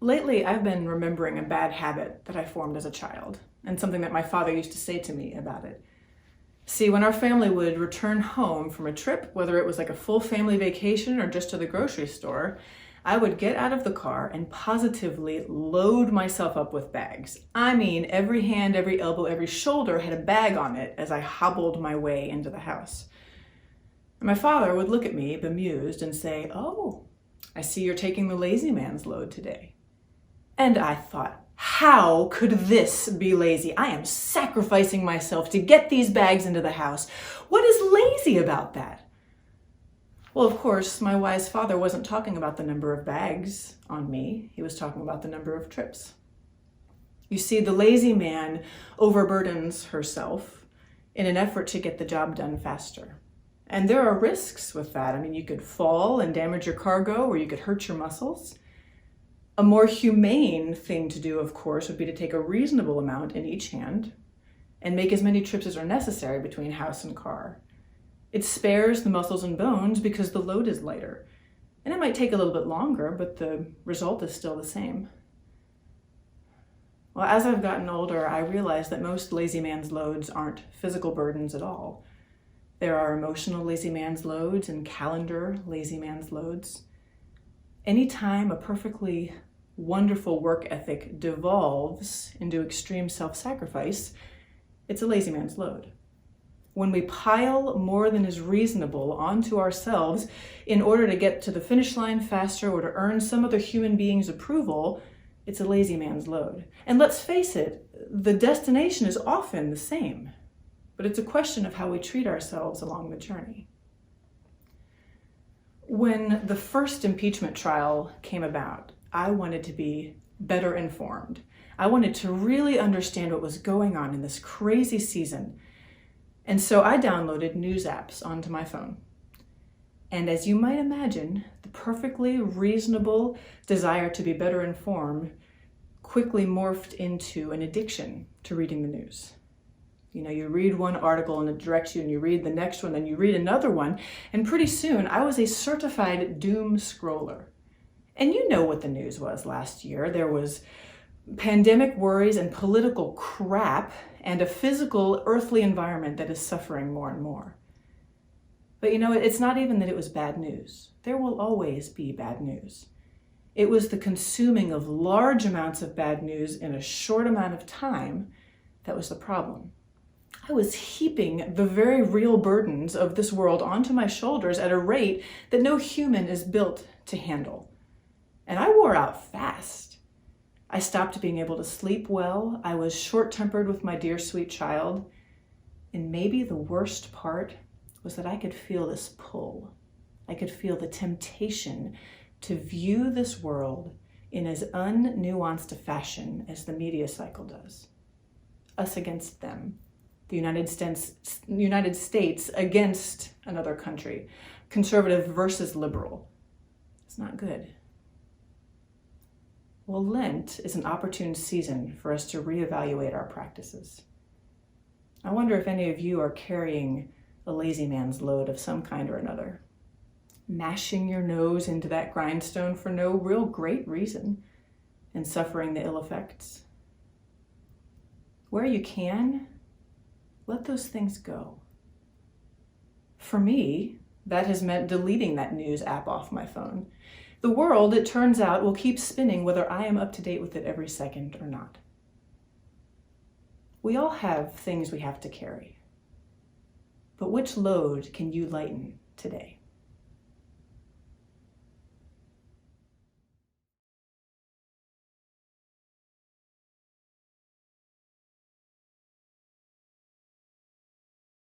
Lately, I've been remembering a bad habit that I formed as a child, and something that my father used to say to me about it. See, when our family would return home from a trip, whether it was like a full family vacation or just to the grocery store, I would get out of the car and positively load myself up with bags. I mean, every hand, every elbow, every shoulder had a bag on it as I hobbled my way into the house. And my father would look at me bemused and say, "Oh, I see you're taking the lazy man's load today." And I thought, how could this be lazy? I am sacrificing myself to get these bags into the house. What is lazy about that? Well, of course, my wise father wasn't talking about the number of bags on me. He was talking about the number of trips. You see, the lazy man overburdens herself in an effort to get the job done faster. And there are risks with that. I mean, you could fall and damage your cargo, or you could hurt your muscles. A more humane thing to do, of course, would be to take a reasonable amount in each hand and make as many trips as are necessary between house and car. It spares the muscles and bones because the load is lighter. And it might take a little bit longer, but the result is still the same. Well, as I've gotten older, I realize that most lazy man's loads aren't physical burdens at all. There are emotional lazy man's loads and calendar lazy man's loads. Anytime a perfectly wonderful work ethic devolves into extreme self-sacrifice, it's a lazy man's load. When we pile more than is reasonable onto ourselves in order to get to the finish line faster or to earn some other human being's approval, it's a lazy man's load. And let's face it, the destination is often the same, but it's a question of how we treat ourselves along the journey. When the first impeachment trial came about, I wanted to be better informed. I wanted to really understand what was going on in this crazy season. And so I downloaded news apps onto my phone. And as you might imagine, the perfectly reasonable desire to be better informed quickly morphed into an addiction to reading the news. You know, you read one article and it directs you, and you read the next one, and you read another one, and pretty soon I was a certified doom scroller. And you know what the news was last year. There was pandemic worries and political crap and a physical, earthly environment that is suffering more and more. But you know, it's not even that it was bad news. There will always be bad news. It was the consuming of large amounts of bad news in a short amount of time that was the problem. I was heaping the very real burdens of this world onto my shoulders at a rate that no human is built to handle. And I wore out fast. I stopped being able to sleep well. I was short-tempered with my dear sweet child. And maybe the worst part was that I could feel this pull. I could feel the temptation to view this world in as unnuanced a fashion as the media cycle does. Us against them. The United States against another country. Conservative versus liberal. It's not good. Well, Lent is an opportune season for us to reevaluate our practices. I wonder if any of you are carrying a lazy man's load of some kind or another. Mashing your nose into that grindstone for no real great reason and suffering the ill effects. Where you can, let those things go. For me, that has meant deleting that news app off my phone. The world, it turns out, will keep spinning whether I am up to date with it every second or not. We all have things we have to carry. But which load can you lighten today?